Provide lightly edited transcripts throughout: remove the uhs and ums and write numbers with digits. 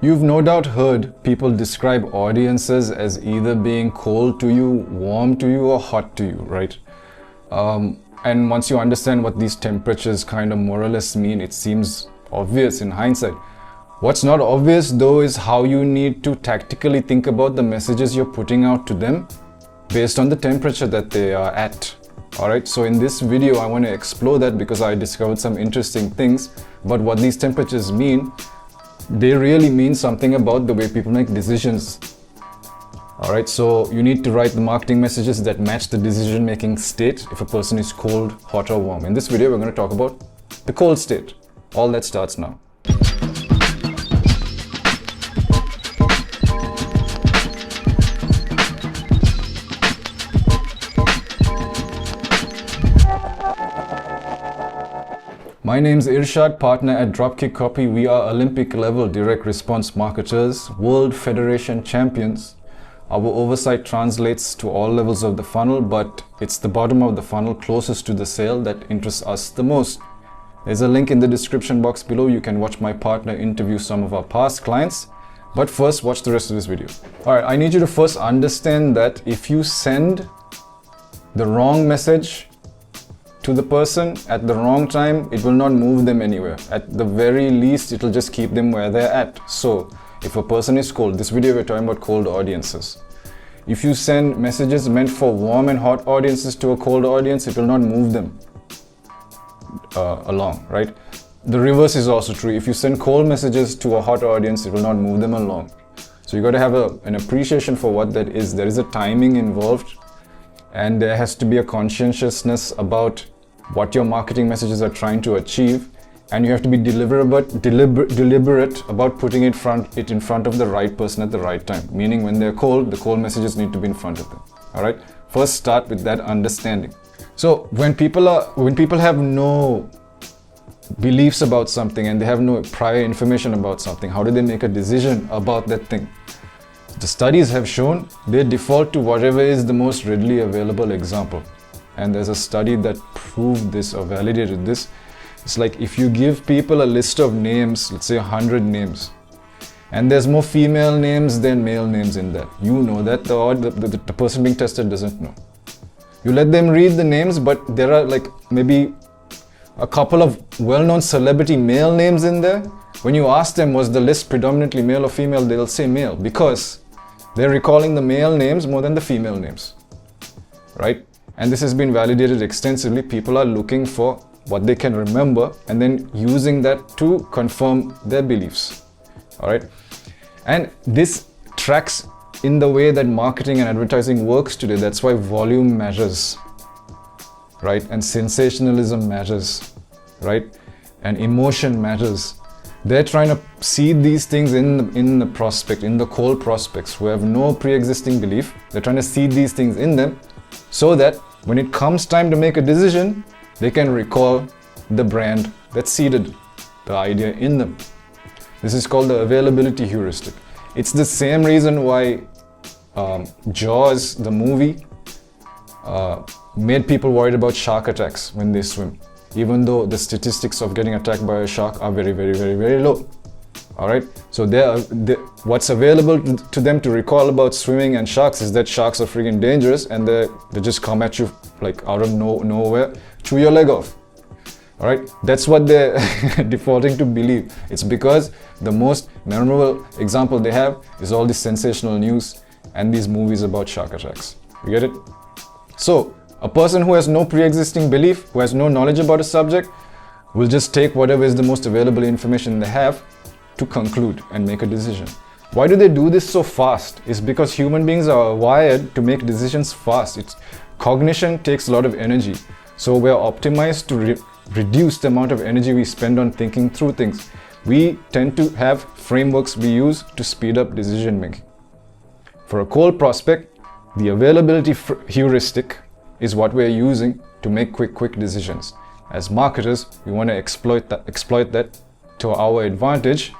You've no doubt heard people describe audiences as either being cold to you, warm to you, or hot to you, right? And once you understand what these temperatures kind of more or less mean, it seems obvious in hindsight. What's not obvious though is how you need to tactically think about the messages you're putting out to them based on the temperature that they are at. Alright, so in this video I want to explore that because I discovered some interesting things about what these temperatures mean. They really mean something about the way people make decisions. Alright, so you need to write the marketing messages that match the decision-making state if a person is cold, hot or warm. In this video we're going to talk about the cold state. All that starts now. My name's Irshad, partner at Dropkick Copy. We are Olympic level direct response marketers, World Federation champions. Our oversight translates to all levels of the funnel, but it's the bottom of the funnel closest to the sale that interests us the most. There's a link in the description box below. You can watch my partner interview some of our past clients. But first, watch the rest of this video. Alright, I need you to first understand that if you send the wrong message to the person at the wrong time, it will not move them anywhere. At the very least, it will just keep them where they're at. So if a person is cold, this video we're talking about cold audiences. If you send messages meant for warm and hot audiences to a cold audience, it will not move them along, right? The reverse is also true. If you send cold messages to a hot audience, it will not move them along. So you got to have an appreciation for what that is. There is a timing involved, and there has to be a conscientiousness about what your marketing messages are trying to achieve, and you have to be deliberate about putting it in front of the right person at the right time. Meaning when they're cold, the cold messages need to be in front of them. All right. First, start with that understanding. So when people have no beliefs about something and they have no prior information about something, how do they make a decision about that thing? The studies have shown they default to whatever is the most readily available example. And there's a study that proved this or validated this. It's like if you give people a list of names, let's say 100 names, and there's more female names than male names in that. You know that the person being tested doesn't know. You let them read the names, but there are like maybe a couple of well-known celebrity male names in there. When you ask them, was the list predominantly male or female, they'll say male because they're recalling the male names more than the female names, right? And this has been validated extensively. People are looking for what they can remember and then using that to confirm their beliefs. All right. And this tracks in the way that marketing and advertising works today. That's why volume matters, right? And sensationalism matters, right? And emotion matters. They're trying to seed these things in the prospect, in the cold prospects who have no pre-existing belief. They're trying to seed these things in them so that when it comes time to make a decision, they can recall the brand that seeded the idea in them. This is called the availability heuristic. It's the same reason why Jaws, the movie, made people worried about shark attacks when they swim, even though the statistics of getting attacked by a shark are very, very, very, very low. All right, so what's available to them to recall about swimming and sharks is that sharks are freaking dangerous and they just come at you like out of nowhere, chew your leg off. All right, that's what they're defaulting to believe. It's because the most memorable example they have is all this sensational news and these movies about shark attacks. You get it? So a person who has no pre-existing belief, who has no knowledge about a subject, will just take whatever is the most available information they have to conclude and make a decision. Why do they do this so fast? It's because human beings are wired to make decisions fast. Cognition takes a lot of energy. So we're optimized to reduce the amount of energy we spend on thinking through things. We tend to have frameworks we use to speed up decision making. For a cold prospect, the availability heuristic is what we're using to make quick decisions. As marketers, we want to exploit that to our advantage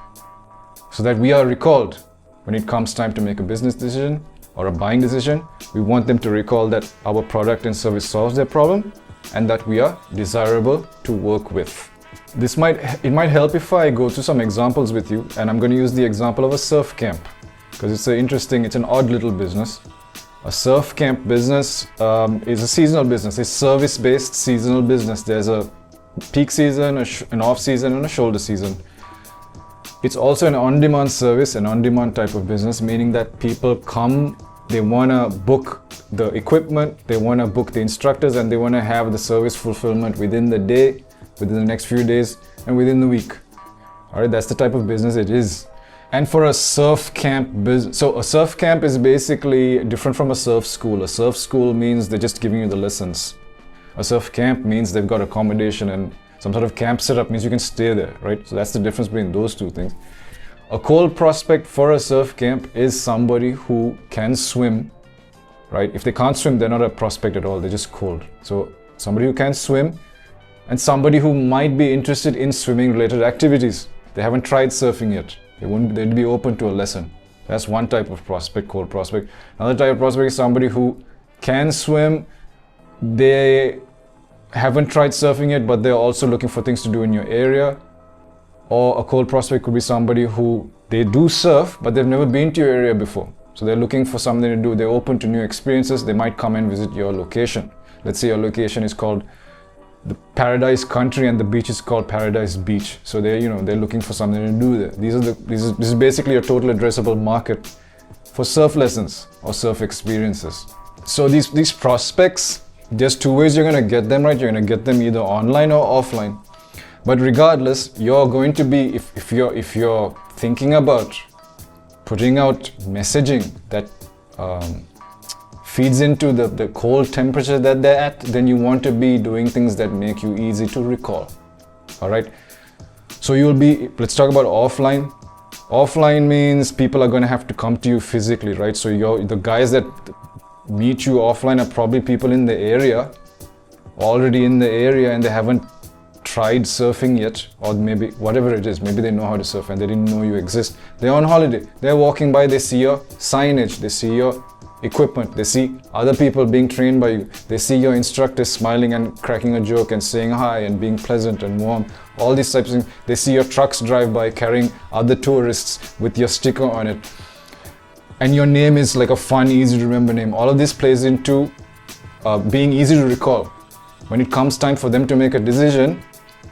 so that we are recalled when it comes time to make a business decision or a buying decision. We want them to recall that our product and service solves their problem and that we are desirable to work with. It might help if I go through some examples with you, and I'm going to use the example of a surf camp because it's an odd little business. A surf camp business is a seasonal business. It's service-based seasonal business. There's a peak season, an off-season, and a shoulder season. It's also an on-demand service, an on-demand type of business, meaning that people come, they want to book the equipment, they want to book the instructors, and they want to have the service fulfillment within the day, within the next few days, and within the week. All right, that's the type of business it is. And for a surf camp business, so a surf camp is basically different from a surf school. A surf school means they're just giving you the lessons. A surf camp means they've got accommodation and some sort of camp setup means you can stay there, right? So that's the difference between those two things. A cold prospect for a surf camp is somebody who can swim, right? If they can't swim, they're not a prospect at all. They're just cold. So somebody who can swim and somebody who might be interested in swimming related activities. They haven't tried surfing yet. They'd be open to a lesson. That's one type of prospect, cold prospect. Another type of prospect is somebody who can swim. They haven't tried surfing yet, but they're also looking for things to do in your area. Or a cold prospect could be somebody who they do surf, but they've never been to your area before. So they're looking for something to do. They're open to new experiences. They might come and visit your location. Let's say your location is called the Paradise Country and the beach is called Paradise Beach. So they're looking for something to do there. This is basically a total addressable market for surf lessons or surf experiences. So these prospects, there's two ways you're going to get them, right? You're going to get them either online or offline. But regardless, you're going to be, if you're thinking about putting out messaging that feeds into the cold temperature that they're at, then you want to be doing things that make you easy to recall. All right. So let's talk about offline. Offline means people are going to have to come to you physically, right? So the guys that meet you offline are probably people in the area, already in the area, and they haven't tried surfing yet, or maybe whatever it is, maybe they know how to surf and they didn't know you exist. They're on holiday, they're walking by, they see your signage, they see your equipment, they see other people being trained by you, they see your instructor smiling and cracking a joke and saying hi and being pleasant and warm, all these types of things. They see your trucks drive by carrying other tourists with your sticker on it, and your name is like a fun, easy to remember name. All of this plays into being easy to recall. When it comes time for them to make a decision,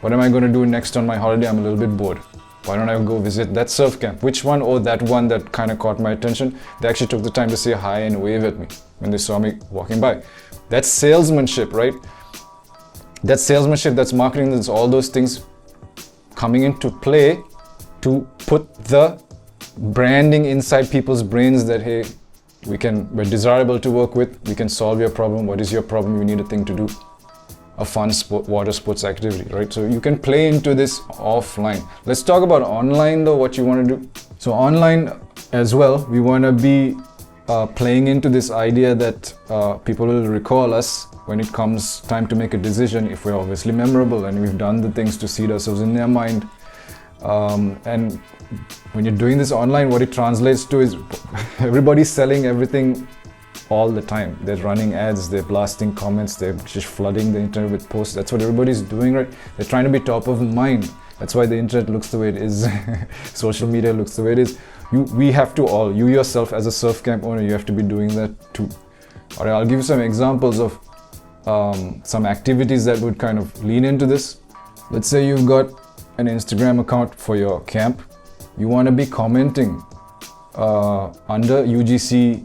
what am I going to do next on my holiday? I'm a little bit bored. Why don't I go visit that surf camp? Which one? Oh, that one that kind of caught my attention. They actually took the time to say hi and wave at me when they saw me walking by. That's salesmanship, right? That's salesmanship, that's marketing, that's all those things coming into play to put the branding inside people's brains that, hey, we're desirable to work with, we can solve your problem. What is your problem? You need a thing to do. A fun water sports activity, right? So you can play into this offline. Let's talk about online though, what you want to do. So online as well, we want to be playing into this idea that people will recall us when it comes time to make a decision if we're obviously memorable and we've done the things to seed ourselves in their mind. And when you're doing this online, what it translates to is everybody's selling everything all the time. They're running ads, they're blasting comments, they're just flooding the internet with posts. That's what everybody's doing, right? They're trying to be top of mind. That's why the internet looks the way it is. Social media looks the way it is. You yourself as a surf camp owner, you have to be doing that too. All right, I'll give you some examples of some activities that would kind of lean into this. Let's say you've got an Instagram account for your camp. You want to be commenting under UGC,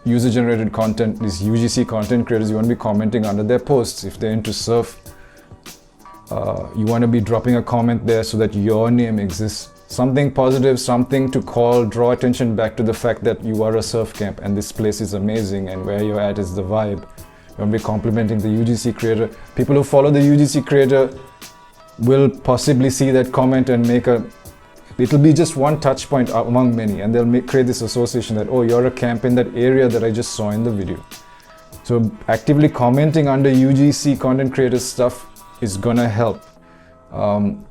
user-generated content, these UGC content creators. You want to be commenting under their posts. If they're into surf, you want to be dropping a comment there so that your name exists. Something positive, something to draw attention back to the fact that you are a surf camp and this place is amazing and where you're at is the vibe. You want to be complimenting the UGC creator. People who follow the UGC creator will possibly see that comment and it'll be just one touch point among many, and they'll create this association that, oh, you're a camp in that area that I just saw in the video. So actively commenting under UGC content creators stuff is gonna help,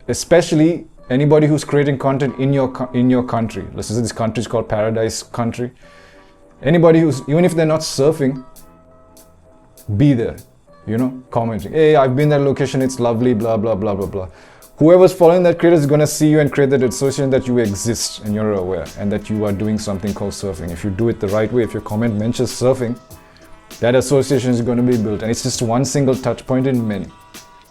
especially anybody who's creating content in your country. Let's say this country is called Paradise Country. Anybody even if they're not surfing, be there, commenting, hey, I've been that location, it's lovely, blah blah blah blah blah. whoever's following that creator is going to see you and create that association that you exist and you're aware and that you are doing something called surfing. If you do it the right way, if your comment mentions surfing, that association is going to be built, and it's just one single touch point in many.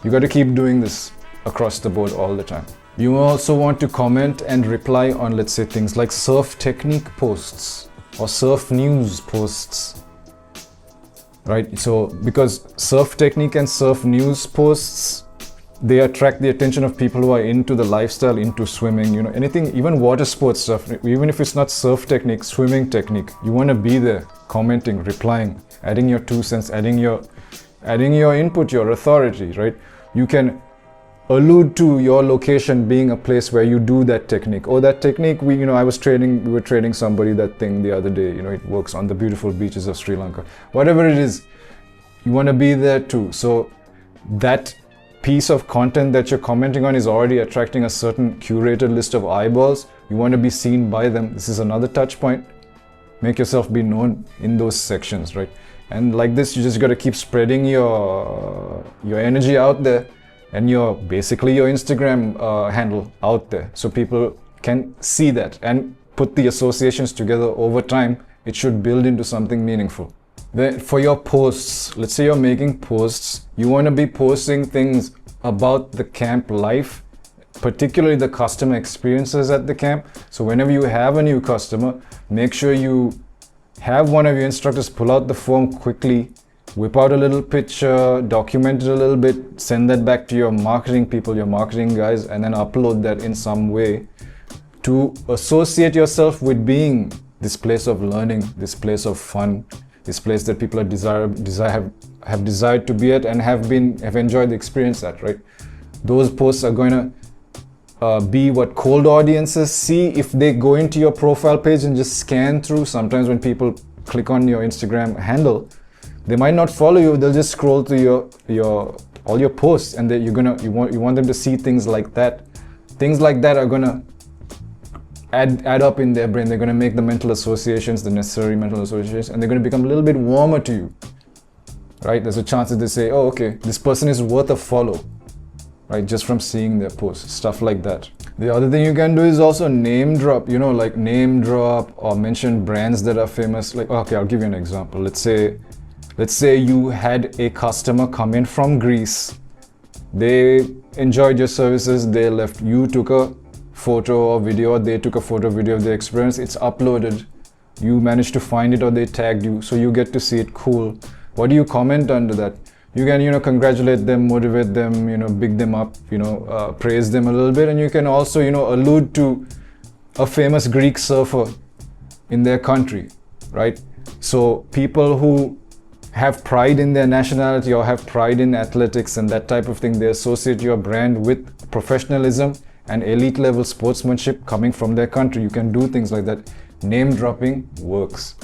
You got to keep doing this across the board all the time. You also want to comment and reply on, let's say, things like surf technique posts or surf news posts, right? So because surf technique and surf news posts, they attract the attention of people who are into the lifestyle, into swimming, you know, anything, even water sports stuff, even if it's not surf technique, swimming technique, you want to be there, commenting, replying, adding your 2 cents, adding your input, your authority, right? You can allude to your location being a place where you do that technique. Oh, that technique, we were training somebody that thing the other day, you know, it works on the beautiful beaches of Sri Lanka. Whatever it is, you want to be there too. So that piece of content that you're commenting on is already attracting a certain curated list of eyeballs. You want to be seen by them. This is another touch point. Make yourself be known in those sections, right? And like this, you just got to keep spreading your energy out there, and basically your Instagram handle out there, so people can see that and put the associations together over time. It should build into something meaningful. Then for your posts, let's say you're making posts, you want to be posting things about the camp life, particularly the customer experiences at the camp. So whenever you have a new customer, make sure you have one of your instructors pull out the form quickly, whip out a little picture, document it a little bit, send that back to your marketing people, your marketing guys, and then upload that in some way to associate yourself with being this place of learning, this place of fun, this place that people are have desired to be at and have enjoyed the experience at, right? Those posts are going to be what cold audiences see if they go into your profile page and just scan through. Sometimes when people click on your Instagram handle, they might not follow you, they'll just scroll through all your posts, and you want them to see things like that. Things like that are gonna add up in their brain. They're gonna make the mental associations, the necessary mental associations, and they're gonna become a little bit warmer to you, right? There's a chance that they say, oh, okay, this person is worth a follow, right? Just from seeing their posts, stuff like that. The other thing you can do is also name drop, like name drop or mention brands that are famous. Like, okay, I'll give you an example. Let's say you had a customer come in from Greece. They enjoyed your services, they left. You took a photo or video, or they took a photo or video of their experience. It's uploaded. You managed to find it or they tagged you, so you get to see it. Cool. What do you comment under that? You can, congratulate them, motivate them, big them up, praise them a little bit. And you can also, allude to a famous Greek surfer in their country, right? So people who have pride in their nationality or have pride in athletics and that type of thing, they associate your brand with professionalism and elite level sportsmanship coming from their country. You can do things like that. Name dropping works.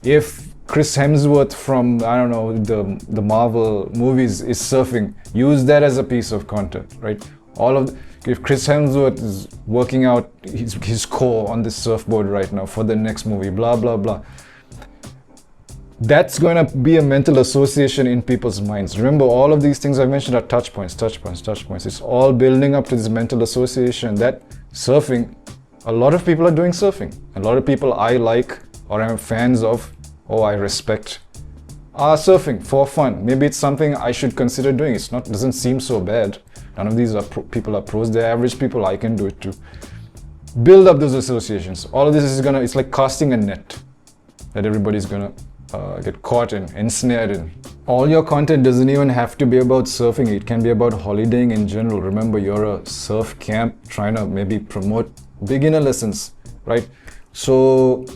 If Chris Hemsworth from, I don't know, the Marvel movies is surfing, use that as a piece of content, right? If Chris Hemsworth is working out his core on this surfboard right now for the next movie, blah, blah, blah. That's going to be a mental association in people's minds. Remember, all of these things I mentioned are touch points. It's all building up to this mental association that surfing, a lot of people are doing surfing. A lot of people I like or I'm fans of, or I respect, are surfing for fun. Maybe it's something I should consider doing. Doesn't seem so bad. None of these people are pros. They're average people. I can do it too. Build up those associations. All of this is it's like casting a net that everybody's gonna get caught in, ensnared in. All your content doesn't even have to be about surfing. It can be about holidaying in general. Remember, you're a surf camp trying to maybe promote beginner lessons, right? So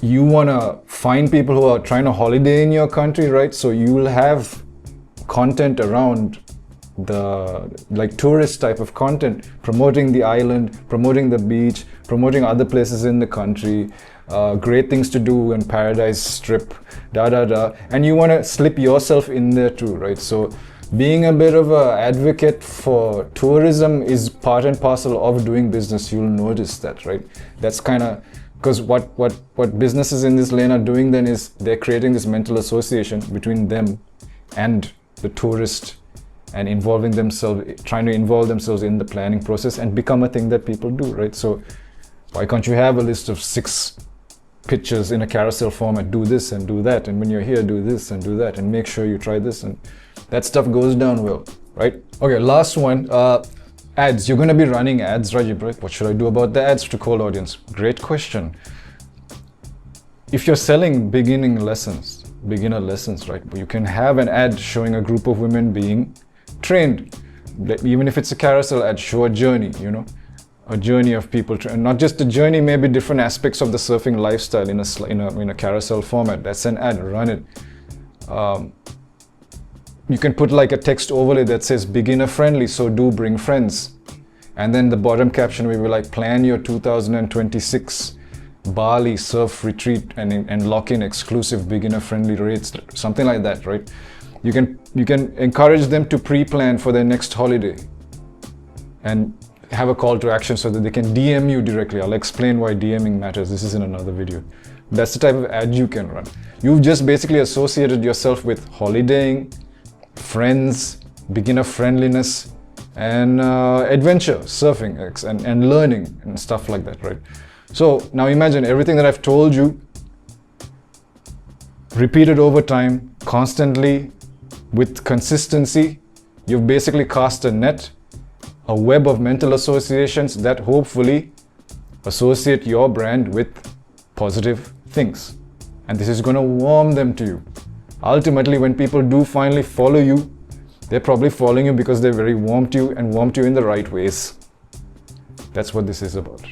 you want to find people who are trying to holiday in your country, right? So you will have content around tourist type of content, promoting the island, promoting the beach, promoting other places in the country, great things to do in Paradise Strip, and you want to slip yourself in there too, right? So being a bit of an advocate for tourism is part and parcel of doing business. You'll notice that, right? That's kind of because what businesses in this lane are doing then is they're creating this mental association between them and the tourist and trying to involve themselves in the planning process and become a thing that people do, right? So why can't you have a list of 6 pictures in a carousel format? Do this and do that, and when you're here, do this and do that, and make sure you try this, and that stuff goes down well, right? Okay, last one, ads. You're going to be running ads, right? What should I do about the ads to cold audience? Great question. If you're selling beginner lessons, right, you can have an ad showing a group of women being trained. Even if it's a carousel ad, show a journey, you know, a journey of people, not just a journey, maybe different aspects of the surfing lifestyle in a carousel format. That's an ad. Run it. You can put like a text overlay that says beginner friendly, so do bring friends, and then the bottom caption will be like, plan your 2026 Bali surf retreat and lock in exclusive beginner friendly rates, something like that, right? You can encourage them to pre-plan for their next holiday and have a call to action so that they can DM you directly. I'll explain why DMing matters. This is in another video. That's the type of ad you can run. You've just basically associated yourself with holidaying, friends, beginner friendliness, and adventure, surfing, and learning and stuff like that, right? So now imagine everything that I've told you, repeated over time, constantly, with consistency. You've basically cast a net, a web of mental associations that hopefully associate your brand with positive things. And this is going to warm them to you. Ultimately, when people do finally follow you, they're probably following you because they're very warm to you and warm to you in the right ways. That's what this is about.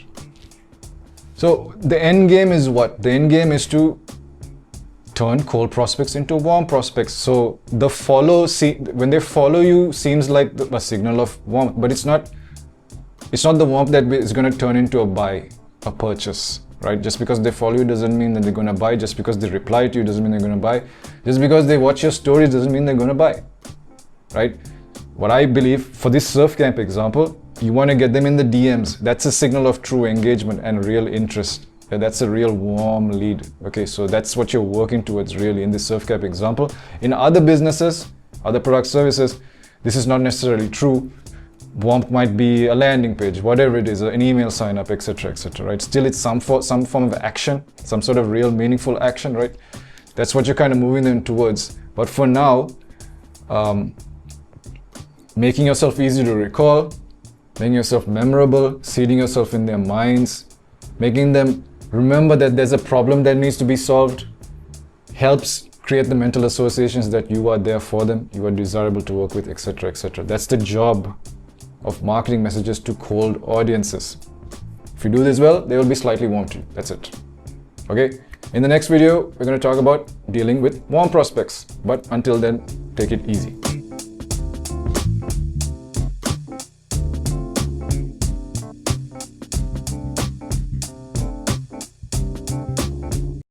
So the end game is what? The end game is to turn cold prospects into warm prospects. So the when they follow you seems like a signal of warmth, but it's not the warmth that is going to turn into a purchase, right? Just because they follow you doesn't mean that they're going to buy. Just because they reply to you doesn't mean they're going to buy. Just because they watch your stories doesn't mean they're going to buy, right? What I believe for this surf camp example, you want to get them in the DMs. That's a signal of true engagement and real interest. That's a real warm lead. Okay, so that's what you're working towards really in this surf camp example. In other businesses, other product services, this is not necessarily true. Warmth might be a landing page, whatever it is, an email sign up, etc., right? Still, it's some form of action, some sort of real meaningful action, right? That's what you're kind of moving them towards. But for now, making yourself easy to recall, making yourself memorable, seeding yourself in their minds, making them remember that there's a problem that needs to be solved, helps create the mental associations that you are there for them, you are desirable to work with, etc., etc. That's the job of marketing messages to cold audiences. If you do this well, they will be slightly warm to you. That's it. Okay? In the next video, we're going to talk about dealing with warm prospects. But until then, take it easy.